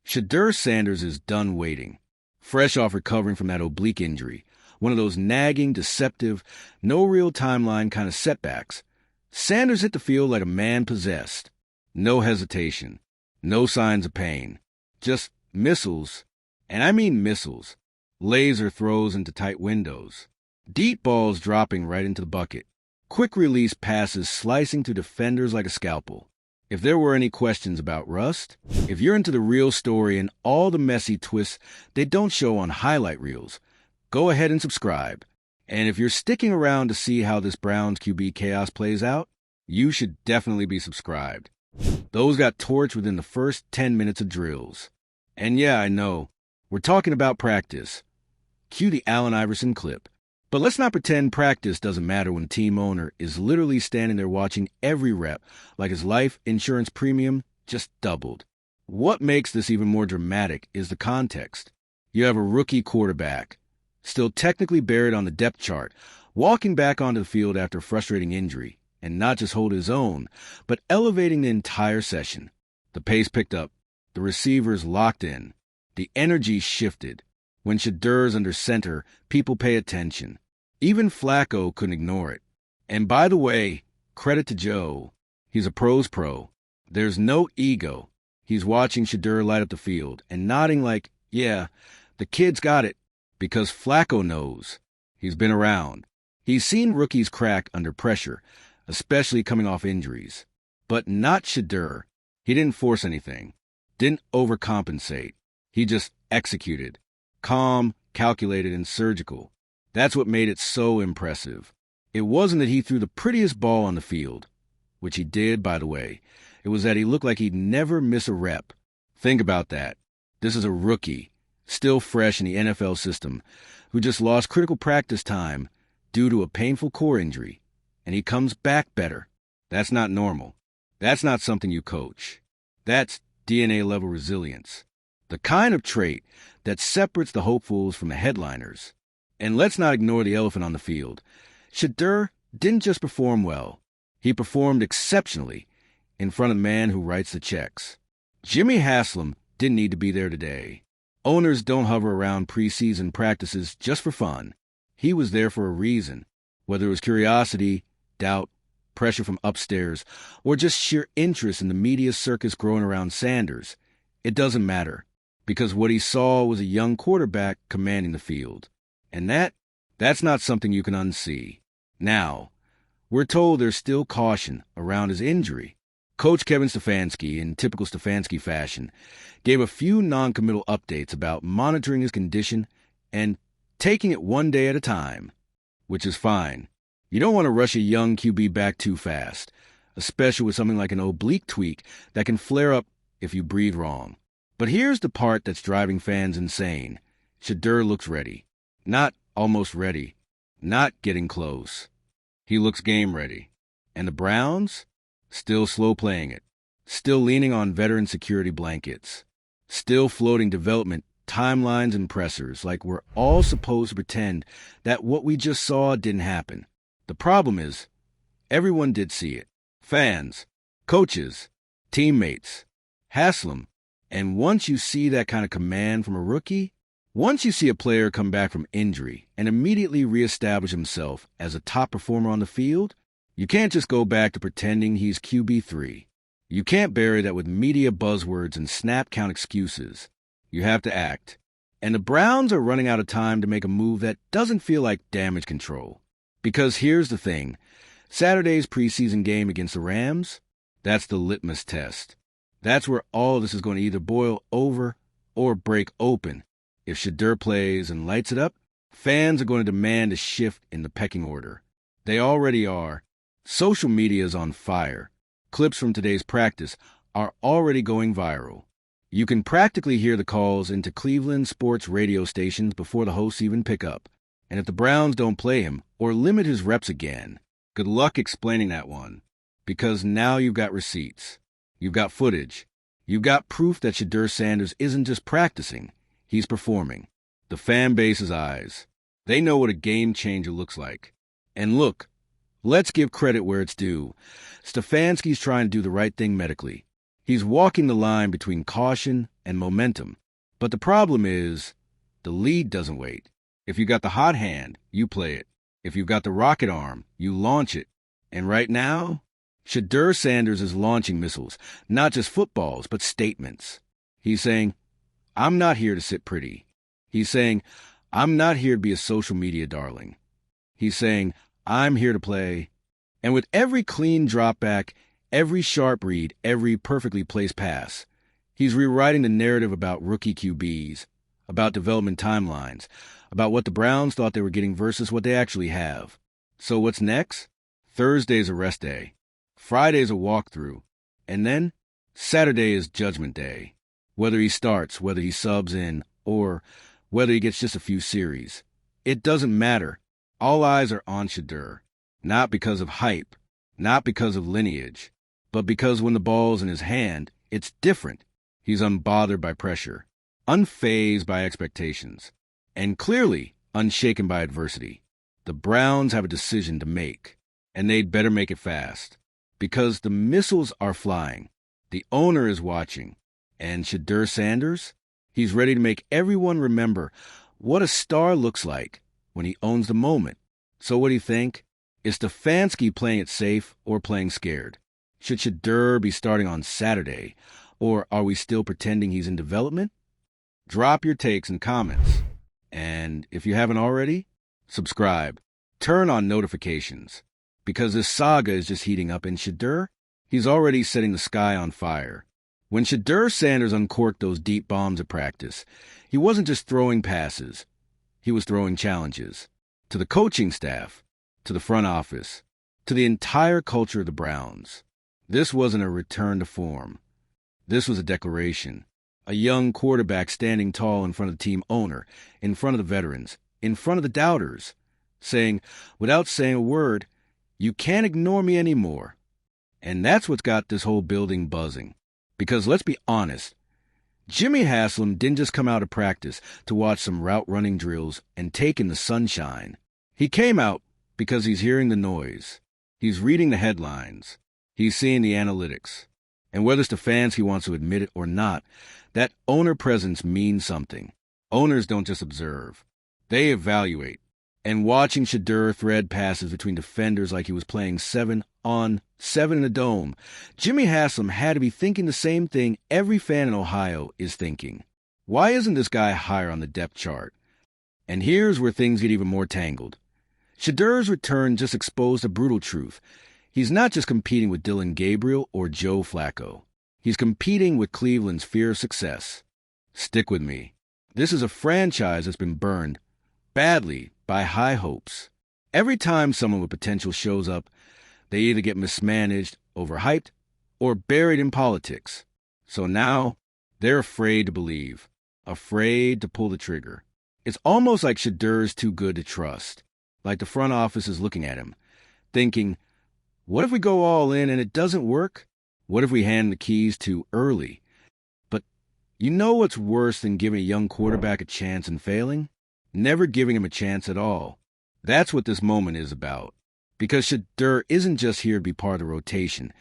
Shedeur Sanders is done waiting, fresh off recovering from that oblique injury, one of those nagging, deceptive, no real timeline kind of setbacks. Sanders hit the field like a man possessed. No hesitation, no signs of pain, just missiles, and I mean missiles, laser throws into tight windows, deep balls dropping right into the bucket, quick release passes slicing through defenders like a scalpel. If there were any questions about rust, if you're into the real story and all the messy twists they don't show on highlight reels, go ahead and subscribe. And if you're sticking around to see how this Browns QB chaos plays out, you should definitely be subscribed. Those got torched within the first 10 minutes of drills. And yeah, I know, we're talking about practice. Cue the Allen Iverson clip. But let's not pretend practice doesn't matter when team owner is literally standing there watching every rep like his life insurance premium just doubled. What makes this even more dramatic is the context. You have a rookie quarterback, still technically buried on the depth chart, walking back onto the field after a frustrating injury, and not just holding his own, but elevating the entire session. The pace picked up, the receivers locked in, the energy shifted. When Shedeur's under center, people pay attention. Even Flacco couldn't ignore it. And by the way, credit to Joe. He's a pro's pro. There's no ego. He's watching Shedeur light up the field and nodding like, yeah, the kid's got it, because Flacco knows. He's been around. He's seen rookies crack under pressure, especially coming off injuries. But not Shedeur. He didn't force anything. Didn't overcompensate. He just executed. Calm, calculated, and surgical. That's what made it so impressive. It wasn't that he threw the prettiest ball on the field, which he did, by the way. It was that he looked like he'd never miss a rep. Think about that. This is a rookie, still fresh in the NFL system, who just lost critical practice time due to a painful core injury, and he comes back better. That's not normal. That's not something you coach. That's DNA-level resilience. The kind of trait that separates the hopefuls from the headliners. And let's not ignore the elephant on the field. Shedeur didn't just perform well. He performed exceptionally in front of the man who writes the checks. Jimmy Haslam didn't need to be there today. Owners don't hover around preseason practices just for fun. He was there for a reason, whether it was curiosity, doubt, pressure from upstairs, or just sheer interest in the media circus growing around Sanders. It doesn't matter, because what he saw was a young quarterback commanding the field. And that's not something you can unsee. Now, we're told there's still caution around his injury. Coach Kevin Stefanski, in typical Stefanski fashion, gave a few non-committal updates about monitoring his condition and taking it one day at a time, which is fine. You don't want to rush a young QB back too fast, especially with something like an oblique tweak that can flare up if you breathe wrong. But here's the part that's driving fans insane. Shedeur looks ready. Not almost ready. Not getting close. He looks game ready. And the Browns? Still slow playing it. Still leaning on veteran security blankets. Still floating development timelines and pressers like we're all supposed to pretend that what we just saw didn't happen. The problem is, everyone did see it. Fans, coaches, teammates, Haslam. And once you see that kind of command from a rookie, once you see a player come back from injury and immediately reestablish himself as a top performer on the field, you can't just go back to pretending he's QB3. You can't bury that with media buzzwords and snap count excuses. You have to act. And the Browns are running out of time to make a move that doesn't feel like damage control. Because here's the thing. Saturday's preseason game against the Rams, that's the litmus test. That's where all this is going to either boil over or break open. If Shedeur plays and lights it up, fans are going to demand a shift in the pecking order. They already are. Social media is on fire. Clips from today's practice are already going viral. You can practically hear the calls into Cleveland sports radio stations before the hosts even pick up. And if the Browns don't play him or limit his reps again, good luck explaining that one. Because now you've got receipts. You've got footage. You've got proof that Shedeur Sanders isn't just practicing. He's performing. The fan base's eyes. They know what a game changer looks like. And look, let's give credit where it's due. Stefanski's trying to do the right thing medically. He's walking the line between caution and momentum. But the problem is, the lead doesn't wait. If you got the hot hand, you play it. If you've got the rocket arm, you launch it. And right now, Shedeur Sanders is launching missiles, not just footballs, but statements. He's saying, I'm not here to sit pretty. He's saying, I'm not here to be a social media darling. He's saying, I'm here to play. And with every clean drop back, every sharp read, every perfectly placed pass, he's rewriting the narrative about rookie QBs, about development timelines, about what the Browns thought they were getting versus what they actually have. So what's next? Thursday's a rest day. Friday's a walkthrough. And then Saturday is judgment day. Whether he starts, whether he subs in, or whether he gets just a few series. It doesn't matter. All eyes are on Shedeur. Not because of hype, not because of lineage, but because when the ball's in his hand, it's different. He's unbothered by pressure, unfazed by expectations, and clearly unshaken by adversity. The Browns have a decision to make, and they'd better make it fast, because the missiles are flying. The owner is watching, and Shedeur Sanders, he's ready to make everyone remember what a star looks like when he owns the moment. So what do you think? Is Stefanski playing it safe or playing scared? Should Shedeur be starting on Saturday, or are we still pretending he's in development? Drop your takes and comments. And if you haven't already, subscribe. Turn on notifications. Because this saga is just heating up, and Shedeur, he's already setting the sky on fire. When Shedeur Sanders uncorked those deep bombs at practice, he wasn't just throwing passes. He was throwing challenges. To the coaching staff, to the front office, to the entire culture of the Browns. This wasn't a return to form. This was a declaration. A young quarterback standing tall in front of the team owner, in front of the veterans, in front of the doubters, saying, without saying a word, you can't ignore me anymore. And that's what's got this whole building buzzing. Because let's be honest, Jimmy Haslam didn't just come out of practice to watch some route running drills and take in the sunshine. He came out because he's hearing the noise. He's reading the headlines. He's seeing the analytics. And whether Stefanski wants to admit it or not, that owner presence means something. Owners don't just observe. They evaluate. And watching Shedeur thread passes between defenders like he was playing 7-on-7 in a dome, Jimmy Haslam had to be thinking the same thing every fan in Ohio is thinking. Why isn't this guy higher on the depth chart? And here's where things get even more tangled. Shedeur's return just exposed a brutal truth. He's not just competing with Dylan Gabriel or Joe Flacco. He's competing with Cleveland's fear of success. Stick with me. This is a franchise that's been burned badly by high hopes. Every time someone with potential shows up, they either get mismanaged, overhyped, or buried in politics. So now, they're afraid to believe, afraid to pull the trigger. It's almost like Shedeur's too good to trust. Like the front office is looking at him, thinking, what if we go all in and it doesn't work? What if we hand the keys too early? But you know what's worse than giving a young quarterback a chance and failing? Never giving him a chance at all. That's what this moment is about. Because Shedeur isn't just here to be part of the rotation.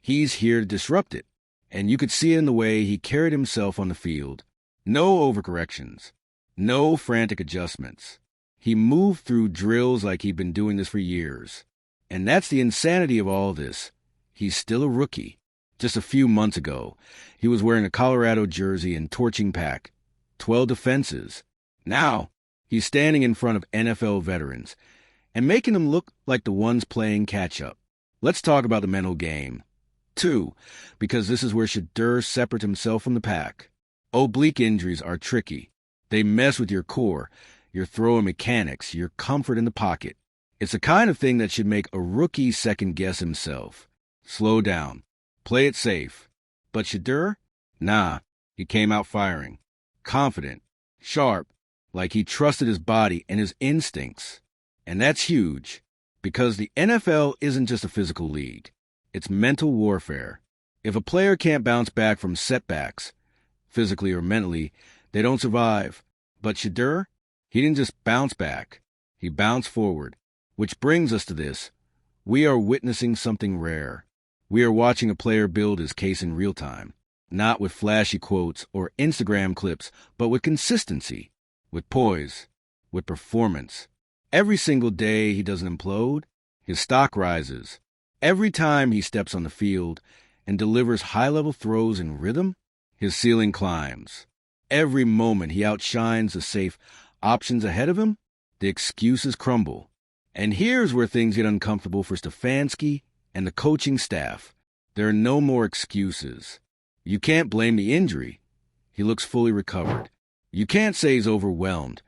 He's here to disrupt it. And you could see it in the way he carried himself on the field. No overcorrections. No frantic adjustments. He moved through drills like he'd been doing this for years. And that's the insanity of all this. He's still a rookie. Just a few months ago, he was wearing a Colorado jersey and torching pack. 12 defenses. Now, he's standing in front of NFL veterans and making them look like the ones playing catch-up. Let's talk about the mental game. 2, because this is where Shedeur separates himself from the pack. Oblique injuries are tricky. They mess with your core, your throwing mechanics, your comfort in the pocket. It's the kind of thing that should make a rookie second-guess himself. Slow down. Play it safe. But Shedeur? Nah, he came out firing. Confident. Sharp. Like he trusted his body and his instincts. And that's huge. Because the NFL isn't just a physical league. It's mental warfare. If a player can't bounce back from setbacks, physically or mentally, they don't survive. But Shedeur? He didn't just bounce back. He bounced forward. Which brings us to this. We are witnessing something rare. We are watching a player build his case in real time. Not with flashy quotes or Instagram clips, but with consistency, with poise, with performance. Every single day he doesn't implode, his stock rises. Every time he steps on the field and delivers high-level throws in rhythm, his ceiling climbs. Every moment he outshines the safe options ahead of him, the excuses crumble. And here's where things get uncomfortable for Stefanski and the coaching staff. There are no more excuses. You can't blame the injury. He looks fully recovered. You can't say he's overwhelmed.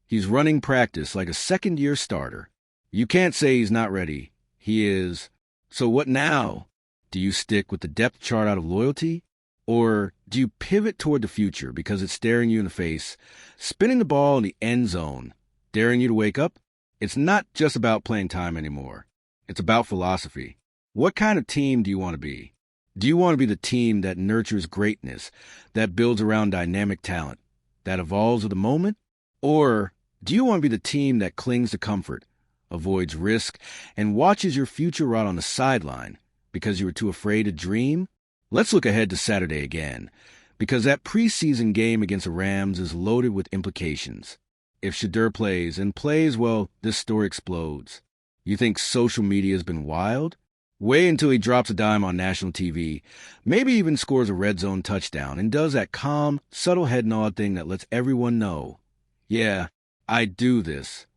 He's running practice like a second-year starter. You can't say he's not ready. He is. So what now? Do you stick with the depth chart out of loyalty? Or do you pivot toward the future because it's staring you in the face, spinning the ball in the end zone, daring you to wake up? It's not just about playing time anymore. It's about philosophy. What kind of team do you want to be? Do you want to be the team that nurtures greatness, that builds around dynamic talent, that evolves with the moment? Or do you want to be the team that clings to comfort, avoids risk, and watches your future rot on the sideline because you were too afraid to dream? Let's look ahead to Saturday again, because that preseason game against the Rams is loaded with implications. If Shedeur plays, and plays, well, this story explodes. You think social media has been wild? Wait until he drops a dime on national TV, maybe even scores a red zone touchdown, and does that calm, subtle head nod thing that lets everyone know, yeah, I do this.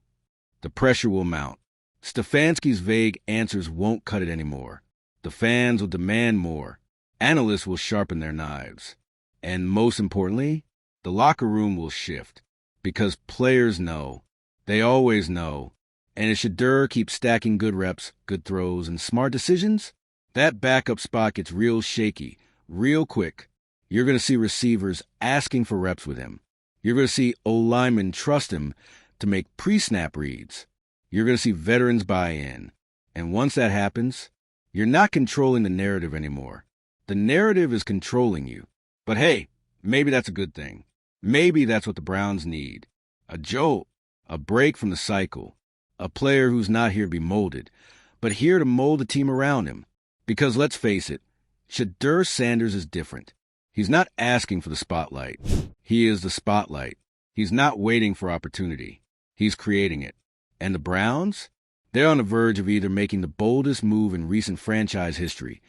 The pressure will mount. Stefanski's vague answers won't cut it anymore. The fans will demand more. Analysts will sharpen their knives. And most importantly, the locker room will shift. Because players know. They always know. And if Shedeur keeps stacking good reps, good throws, and smart decisions, that backup spot gets real shaky, real quick. You're going to see receivers asking for reps with him. You're going to see O-linemen trust him to make pre-snap reads. You're going to see veterans buy in. And once that happens, you're not controlling the narrative anymore. The narrative is controlling you. But hey, maybe that's a good thing. Maybe that's what the Browns need. A jolt, a break from the cycle. A player who's not here to be molded, but here to mold the team around him. Because let's face it, Shedeur Sanders is different. He's not asking for the spotlight. He is the spotlight. He's not waiting for opportunity. He's creating it. And the Browns? They're on the verge of either making the boldest move in recent franchise history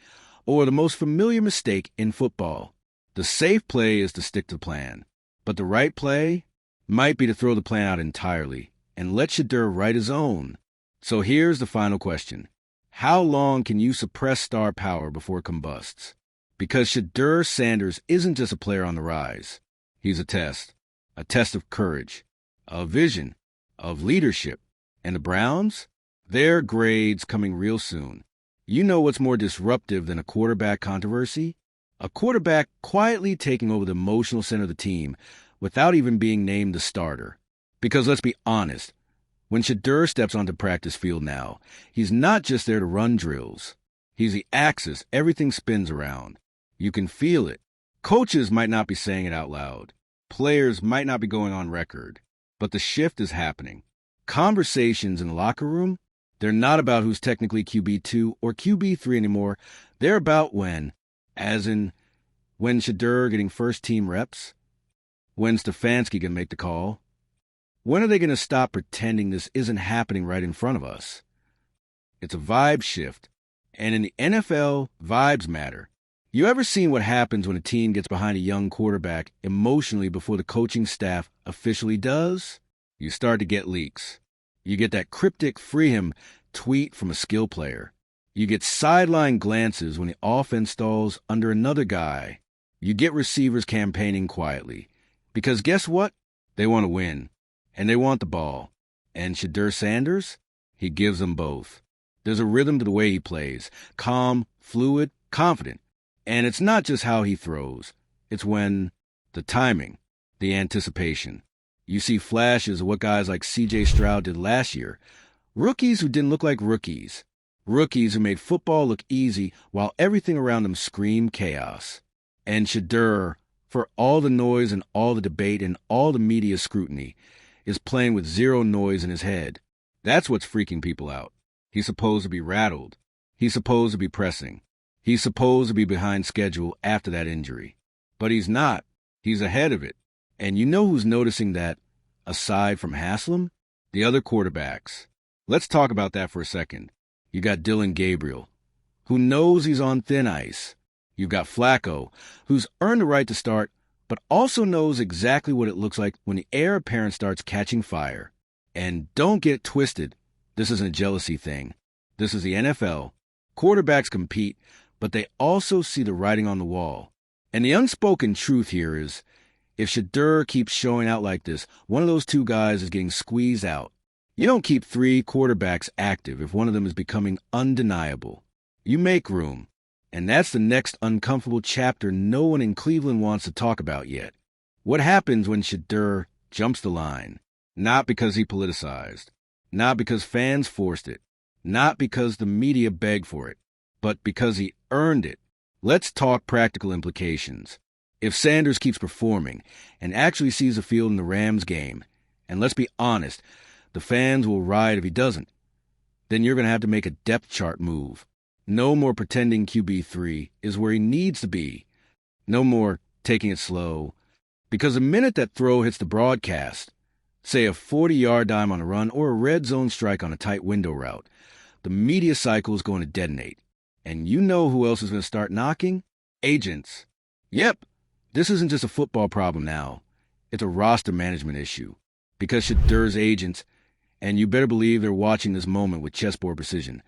or the most familiar mistake in football. The safe play is to stick to the plan. But the right play might be to throw the plan out entirely and let Shedeur write his own. So here's the final question. How long can you suppress star power before it combusts? Because Shedeur Sanders isn't just a player on the rise. He's a test of courage, of vision, of leadership. And the Browns? Their grade's coming real soon. You know what's more disruptive than a quarterback controversy? A quarterback quietly taking over the emotional center of the team without even being named the starter. Because let's be honest, when Shedeur steps onto the practice field now, he's not just there to run drills. He's the axis everything spins around. You can feel it. Coaches might not be saying it out loud. Players might not be going on record. But the shift is happening. Conversations in the locker room, they're not about who's technically QB2 or QB3 anymore. They're about when, as in when Shedeur getting first-team reps, when Stefanski can make the call. When are they going to stop pretending this isn't happening right in front of us? It's a vibe shift. And in the NFL, vibes matter. You ever seen what happens when a team gets behind a young quarterback emotionally before the coaching staff officially does? You start to get leaks. You get that cryptic free him tweet from a skill player. You get sideline glances when the offense stalls under another guy. You get receivers campaigning quietly. Because guess what? They want to win. And they want the ball. And Shedeur Sanders? He gives them both. There's a rhythm to the way he plays. Calm, fluid, confident. And it's not just how he throws. It's when the timing, the anticipation. You see flashes of what guys like C.J. Stroud did last year. Rookies who didn't look like rookies. Rookies who made football look easy while everything around them screamed chaos. And Shedeur, for all the noise and all the debate and all the media scrutiny, is playing with zero noise in his head. That's what's freaking people out. He's supposed to be rattled. He's supposed to be pressing. He's supposed to be behind schedule after that injury. But he's not. He's ahead of it. And you know who's noticing that, aside from Haslam? The other quarterbacks. Let's talk about that for a second. You got Dylan Gabriel, who knows he's on thin ice. You've got Flacco, who's earned the right to start, but also knows exactly what it looks like when the heir apparent starts catching fire. And don't get it twisted. This isn't a jealousy thing. This is the NFL. Quarterbacks compete, but they also see the writing on the wall. And the unspoken truth here is, if Shedeur keeps showing out like this, one of those two guys is getting squeezed out. You don't keep three quarterbacks active if one of them is becoming undeniable. You make room. And that's the next uncomfortable chapter no one in Cleveland wants to talk about yet. What happens when Shedeur jumps the line? Not because he politicized. Not because fans forced it. Not because the media begged for it. But because he earned it. Let's talk practical implications. If Sanders keeps performing and actually sees the field in the Rams game, and let's be honest, the fans will riot if he doesn't, then you're going to have to make a depth chart move. No more pretending QB3 is where he needs to be. No more taking it slow. Because the minute that throw hits the broadcast, say a 40-yard dime on a run or a red zone strike on a tight window route, the media cycle is going to detonate. And you know who else is going to start knocking? Agents. Yep, this isn't just a football problem now. It's a roster management issue. Because Shedeur's agents, and you better believe they're watching this moment with chessboard precision,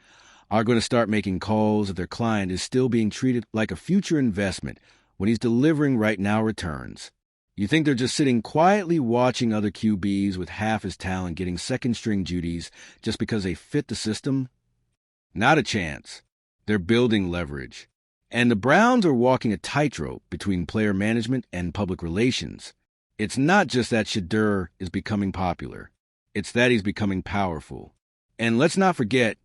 are going to start making calls if their client is still being treated like a future investment when he's delivering right now returns. You think they're just sitting quietly watching other QBs with half his talent getting second-string duties just because they fit the system? Not a chance. They're building leverage. And the Browns are walking a tightrope between player management and public relations. It's not just that Shedeur is becoming popular. It's that he's becoming powerful. And let's not forget,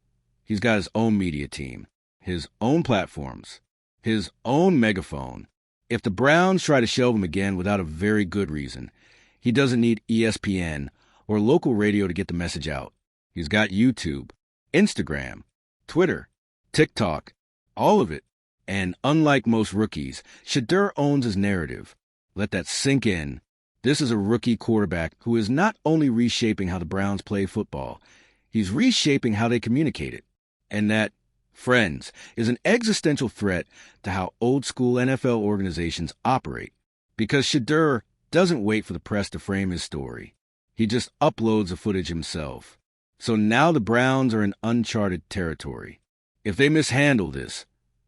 he's got his own media team, his own platforms, his own megaphone. If the Browns try to shelve him again without a very good reason, he doesn't need ESPN or local radio to get the message out. He's got YouTube, Instagram, Twitter, TikTok, all of it. And unlike most rookies, Shedeur owns his narrative. Let that sink in. This is a rookie quarterback who is not only reshaping how the Browns play football, he's reshaping how they communicate it. And that, friends, is an existential threat to how old-school NFL organizations operate. Because Shedeur doesn't wait for the press to frame his story. He just uploads the footage himself. So now the Browns are in uncharted territory. If they mishandle this,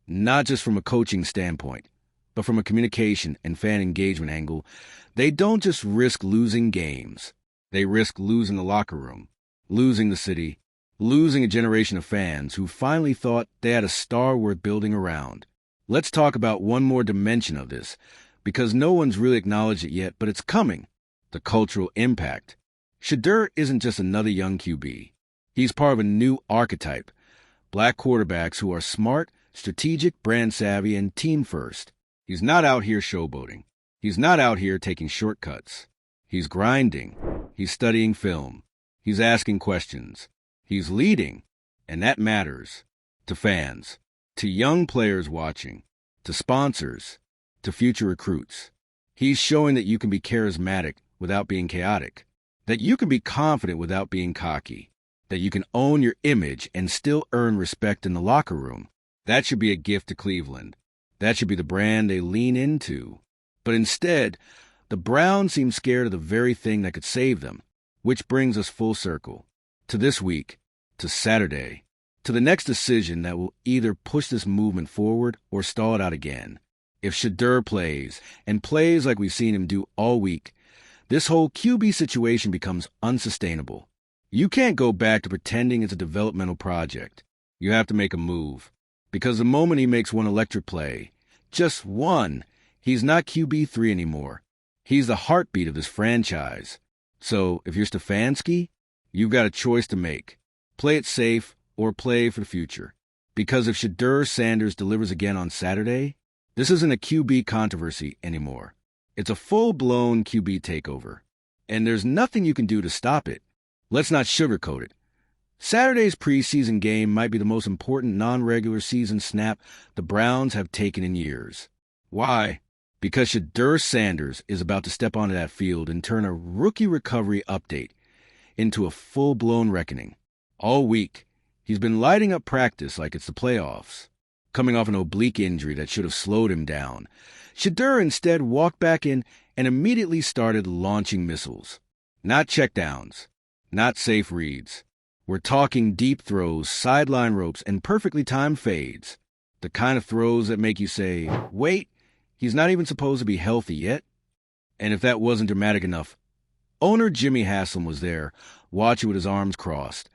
not just from a coaching standpoint, but from a communication and fan engagement angle, they don't just risk losing games. They risk losing the locker room, losing the city, losing a generation of fans who finally thought they had a star worth building around. Let's talk about one more dimension of this, because no one's really acknowledged it yet, but it's coming. The cultural impact. Shedeur isn't just another young QB. He's part of a new archetype. Black quarterbacks who are smart, strategic, brand savvy, and team first. He's not out here showboating. He's not out here taking shortcuts. He's grinding. He's studying film. He's asking questions. He's leading, and that matters. To fans, to young players watching, to sponsors, to future recruits. He's showing that you can be charismatic without being chaotic, that you can be confident without being cocky, that you can own your image and still earn respect in the locker room. That should be a gift to Cleveland. That should be the brand they lean into. But instead, the Browns seem scared of the very thing that could save them, which brings us full circle. To this week, to Saturday, to the next decision that will either push this movement forward or stall it out again. If Shedeur plays, and plays like we've seen him do all week, this whole QB situation becomes unsustainable. You can't go back to pretending it's a developmental project. You have to make a move. Because the moment he makes one electric play, just one, he's not QB3 anymore. He's the heartbeat of this franchise. So, if you're Stefanski, you've got a choice to make. Play it safe or play for the future. Because if Shedeur Sanders delivers again on Saturday, this isn't a QB controversy anymore. It's a full-blown QB takeover. And there's nothing you can do to stop it. Let's not sugarcoat it. Saturday's preseason game might be the most important non-regular season snap the Browns have taken in years. Why? Because Shedeur Sanders is about to step onto that field and turn a rookie recovery update into a full-blown reckoning. All week, he's been lighting up practice like it's the playoffs. Coming off an oblique injury that should have slowed him down, Shedeur instead walked back in and immediately started launching missiles. Not checkdowns, not safe reads. We're talking deep throws, sideline ropes, and perfectly timed fades. The kind of throws that make you say, wait, he's not even supposed to be healthy yet? And if that wasn't dramatic enough, owner Jimmy Haslam was there, watching with his arms crossed,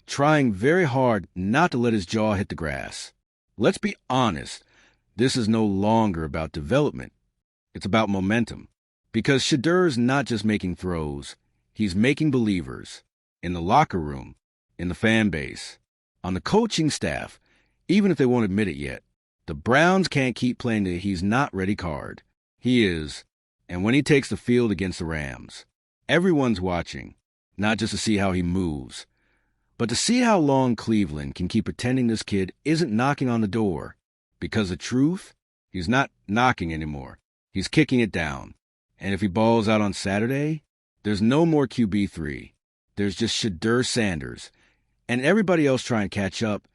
trying very hard not to let his jaw hit the grass. Let's be honest, this is no longer about development. It's about momentum. Because Shedeur's not just making throws, he's making believers. In the locker room, in the fan base, on the coaching staff, even if they won't admit it yet. The Browns can't keep playing the he's not ready card. He is, and when he takes the field against the Rams, everyone's watching, not just to see how he moves, but to see how long Cleveland can keep pretending this kid isn't knocking on the door. Because the truth, he's not knocking anymore. He's kicking it down. And if he balls out on Saturday, there's no more QB3. There's just Shedeur Sanders, and everybody else trying to catch up